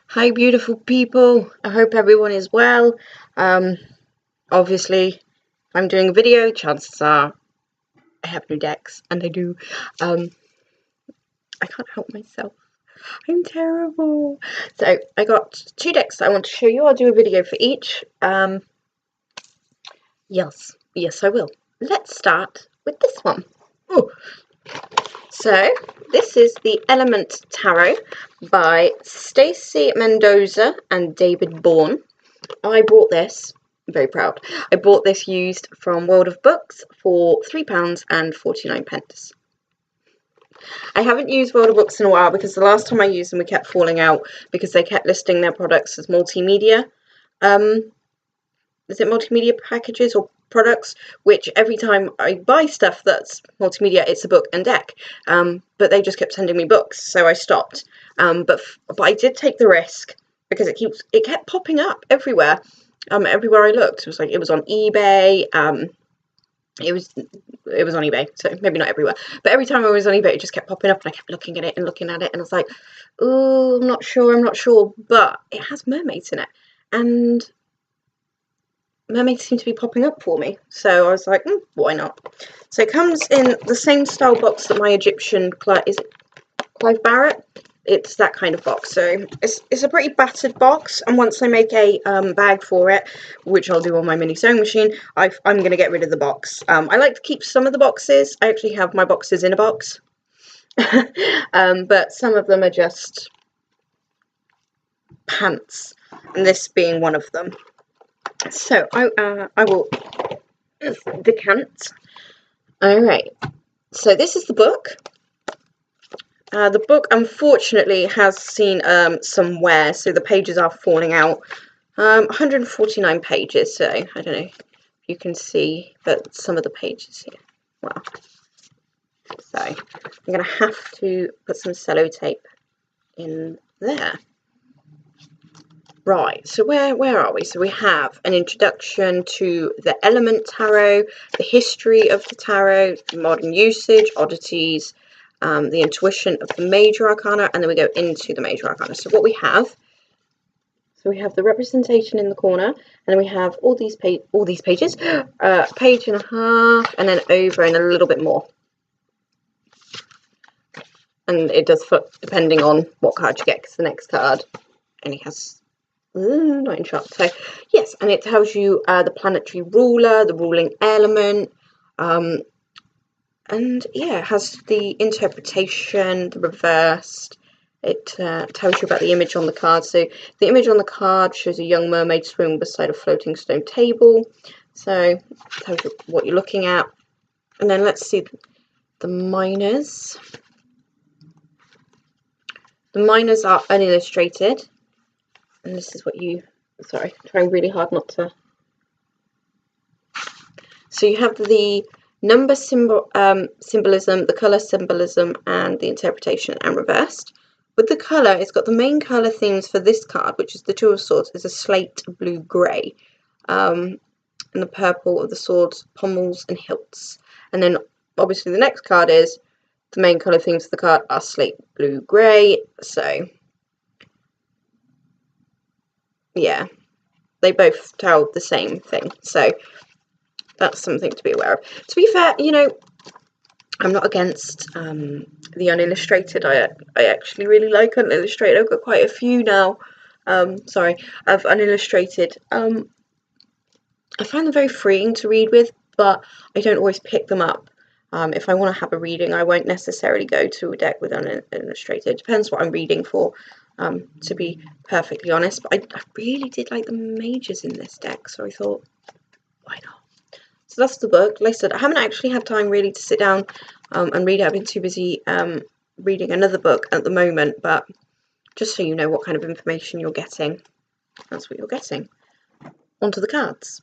Hi beautiful people, I hope everyone is well. Obviously, if I'm doing a video, chances are I have new decks, and I do. I can't help myself. I'm terrible. So I got two decks that I want to show you. I'll do a video for each. Yes, I will. Let's start with this one. Ooh. So this is the Element Tarot by Staci Mendoza and David Bourne. I bought this, I'm very proud, I bought this used from World of Books for £3.49. I haven't used World of Books in a while because the last time I used them we kept falling out because they kept listing their products as multimedia. Is it multimedia packages or products? Which every time I buy stuff that's multimedia, it's a book and deck. But they just kept sending me books, so I stopped. But I did take the risk because it kept popping up everywhere. Everywhere I looked, it was on eBay. It was on eBay, so maybe not everywhere, but every time I was on eBay, it just kept popping up, and I kept looking at it, and I was like, oh, I'm not sure, but it has mermaids in it, and mermaids seem to be popping up for me, so I was like, why not? So it comes in the same style box that my Egyptian is it Clive Barrett? It's that kind of box, so it's a pretty battered box, and once I make a bag for it, which I'll do on my mini sewing machine, I'm going to get rid of the box. I like to keep some of the boxes. I actually have my boxes in a box, but some of them are just pants, and this being one of them. So I will decant. Alright, so this is the book. The book, unfortunately, has seen some wear, so the pages are falling out. 149 pages, so I don't know if you can see, but some of the pages here. Wow. So I'm going to have to put some sellotape in there. Right, so where are we? So we have an introduction to the Element Tarot, the history of the tarot, modern usage, oddities, the intuition of the Major Arcana, and then we go into the Major Arcana. So what we have, we have the representation in the corner, and then we have all these pages, page and a half, and then over and a little bit more. And it does flip depending on what card you get, because the next card only has 9 shots. So yes, and it tells you the planetary ruler, the ruling element, and yeah, it has the interpretation, the reversed. It tells you about the image on the card. So the image on the card shows a young mermaid swimming beside a floating stone table. So it tells you what you're looking at. And then let's see the minors. The minors are unillustrated. And this is what you, sorry, trying really hard not to. So you have the number symbolism, the colour symbolism, and the interpretation, and reversed. With the colour, it's got the main colour themes for this card, which is the Two of Swords, is a slate blue grey. And the purple of the swords, pommels and hilts. And then obviously the next card is the main colour themes for the card are slate blue grey. So yeah, they both tell the same thing. So that's something to be aware of. To be fair, you know, I'm not against the unillustrated. I actually really like unillustrated. I've got quite a few now. Of unillustrated. I find them very freeing to read with, but I don't always pick them up. If I want to have a reading, I won't necessarily go to a deck with unillustrated. It depends what I'm reading for, to be perfectly honest. But I really did like the mages in this deck, so I thought, why not? So that's the book. Like I said, I haven't actually had time really to sit down and read it. I've been too busy reading another book at the moment, but just so you know what kind of information you're getting, that's what you're getting. Onto the cards.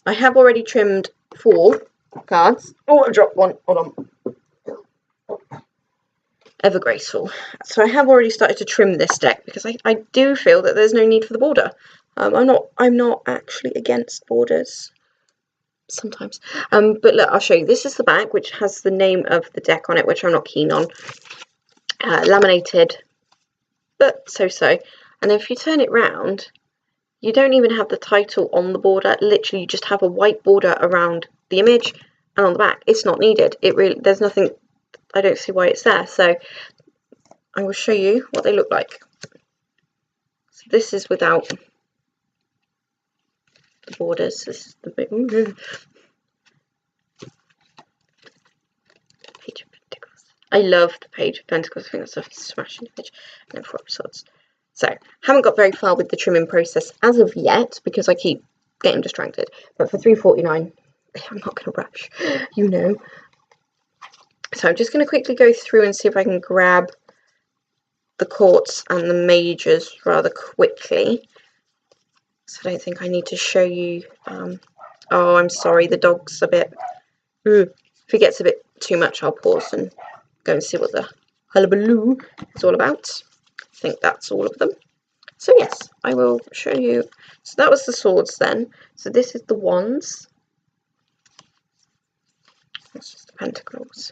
I have already trimmed 4 cards. Oh, I dropped one. Hold on. Ever graceful. So I have already started to trim this deck because I do feel that there's no need for the border. I'm not actually against borders. Sometimes, but look, I'll show you. This is the back, which has the name of the deck on it, which I'm not keen on. Laminated, but so. And if you turn it round, you don't even have the title on the border. Literally, you just have a white border around the image, and on the back, it's not needed. There's nothing. I don't see why it's there. So I will show you what they look like. So this is without the borders. This is the big Page of Pentacles. I love the Page of Pentacles. I think that's a smashing image. And then Four of Swords. So, haven't got very far with the trimming process as of yet because I keep getting distracted. But for $3.49, I'm not going to rush, you know. So I'm just going to quickly go through and see if I can grab the courts and the majors rather quickly. So I don't think I need to show you. Oh, I'm sorry, the dog's a bit... If it gets a bit too much, I'll pause and go and see what the hullabaloo is all about. I think that's all of them. So yes, I will show you. So that was the swords then. So this is the wands. That's just the pentacles.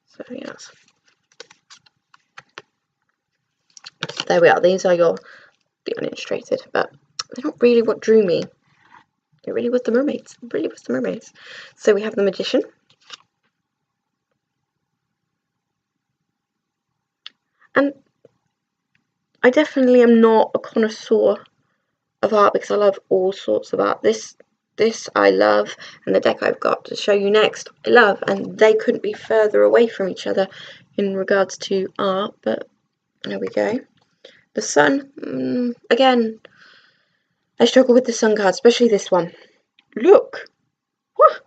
So yes. So there we are. These are the unillustrated, but they're not really what drew me. It really was the mermaids. It really was the mermaids. So we have the magician. And I definitely am not a connoisseur of art because I love all sorts of art. This I love, and the deck I've got to show you next I love, and they couldn't be further away from each other in regards to art, but there we go. The sun, again, I struggle with the sun card, especially this one. Look! What?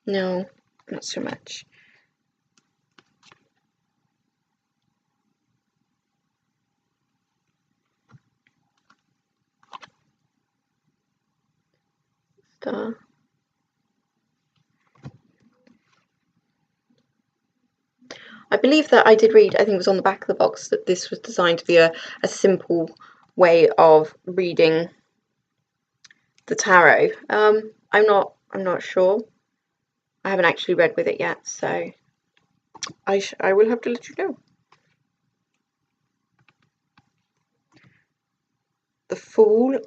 No, not so much. Star. I believe that I did read, I think it was on the back of the box, that this was designed to be a simple way of reading the tarot. I'm not sure. I haven't actually read with it yet, so I will have to let you know. The Fool.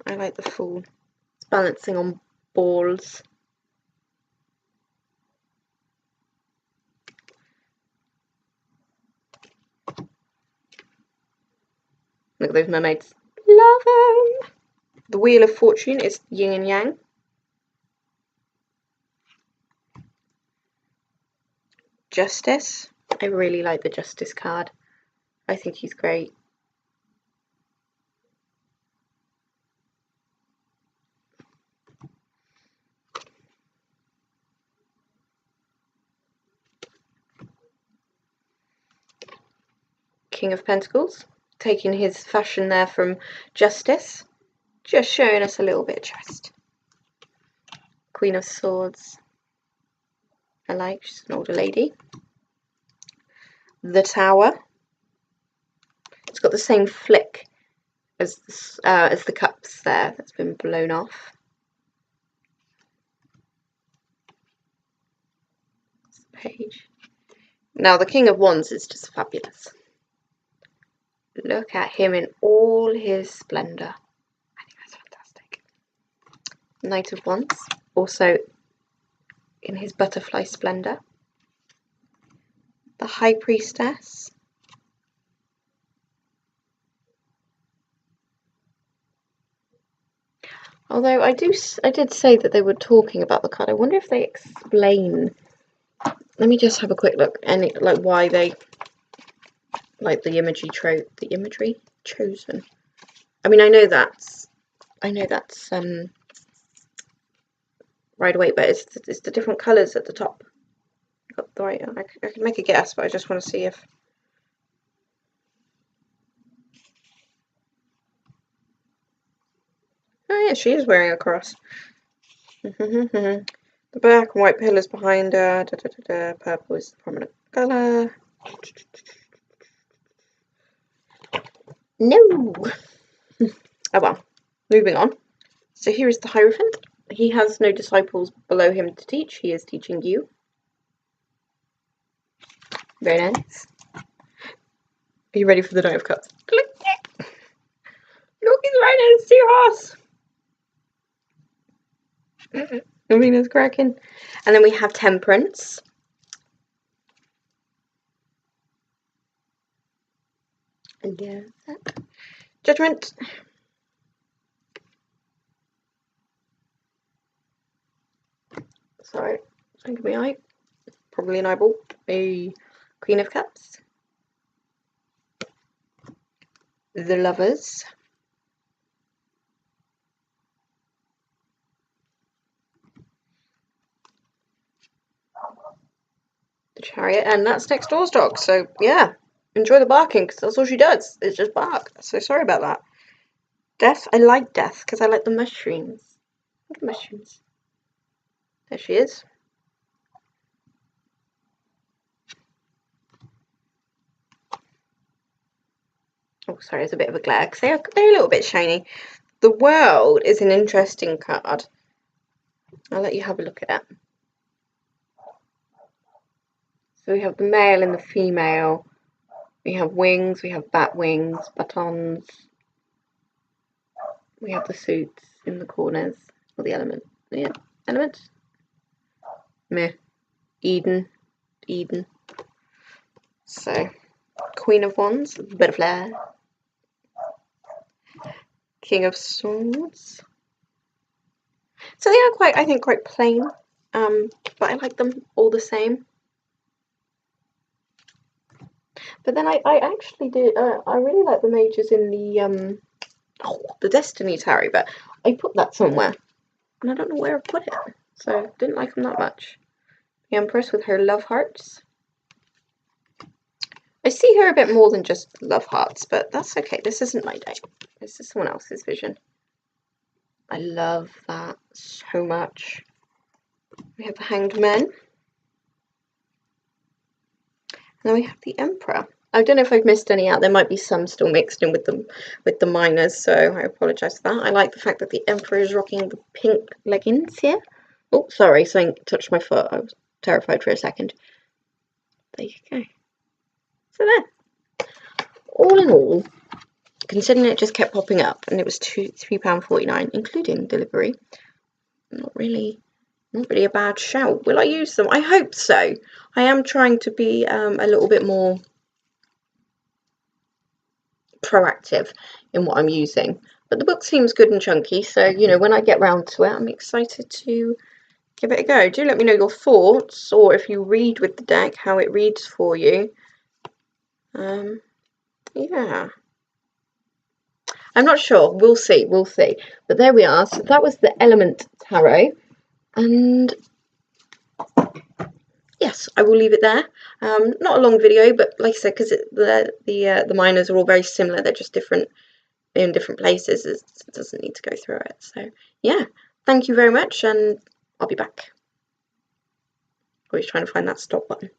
I like the Fool. It's balancing on balls. Look at those mermaids. Love them! The Wheel of Fortune is yin and yang. Justice. I really like the Justice card. I think he's great. King of Pentacles. Taking his fashion there from Justice. Just showing us a little bit of trust. Queen of Swords. I like, she's an older lady. The Tower. It's got the same flick as the cups there that's been blown off. That's the page. Now the King of Wands is just fabulous. Look at him in all his splendour. I think that's fantastic. Knight of Wands, also in his butterfly splendour. The High Priestess. Although I did say that they were talking about the card. I wonder if they explain. Let me just have a quick look and like why they like the imagery chosen. I mean, I know that's right away, but it's the different colours at the top. Got the right. I can make a guess, but I just want to see if. Oh yeah, she is wearing a cross. The black and white pillars behind her. Purple is the prominent colour. No! Oh well, moving on. So here is the Heirophant. He has no disciples below him to teach. He is teaching you. Very nice. Are you ready for the Knight of Cups? Look, he's right next to your horse. Arena's cracking. And then we have Temperance. And yeah, Judgment. Sorry, think of my eye. Probably an eyeball. A Queen of Cups. The Lovers. The Chariot, and that's next door's dog. So yeah, enjoy the barking because that's all she does. It's just bark. So sorry about that. Death. I like Death because I like the mushrooms. Look at mushrooms. There she is. Oh, sorry, it's a bit of a glare because they're a little bit shiny. The World is an interesting card. I'll let you have a look at it. So we have the male and the female. We have wings, we have bat wings, batons. We have the suits in the corners, or the element. Yeah, elements. Meh. Eden. So, Queen of Wands, a bit of flair. King of Swords. So they are quite, I think, quite plain, but I like them all the same. But then I actually did, I really like the mages in the Destiny Tarot, but I put that somewhere, and I don't know where I put it, so didn't like them that much. The Empress with her love hearts. I see her a bit more than just love hearts, but that's okay. This isn't my day. This is someone else's vision. I love that so much. We have the Hanged Men. And then we have the Emperor. I don't know if I've missed any out. There might be some still mixed in with the minors, so I apologise for that. I like the fact that the Emperor is rocking the pink leggings here. Oh, sorry, something touched my foot. I was terrified for a second. There you go. So there. All in all, considering it just kept popping up, and it was £3.49, including delivery, not really a bad shout. Will I use them? I hope so. I am trying to be a little bit more proactive in what I'm using. But the book seems good and chunky, so, you know, when I get round to it, I'm excited to give it a go. Do let me know your thoughts, or if you read with the deck, how it reads for you. Yeah. I'm not sure. We'll see. But there we are. So that was the Element Tarot. And yes, I will leave it there. Not a long video, but like I said, because the minors are all very similar, they're just different in different places. It doesn't need to go through it. So yeah, thank you very much, and I'll be back. Always trying to find that stop button.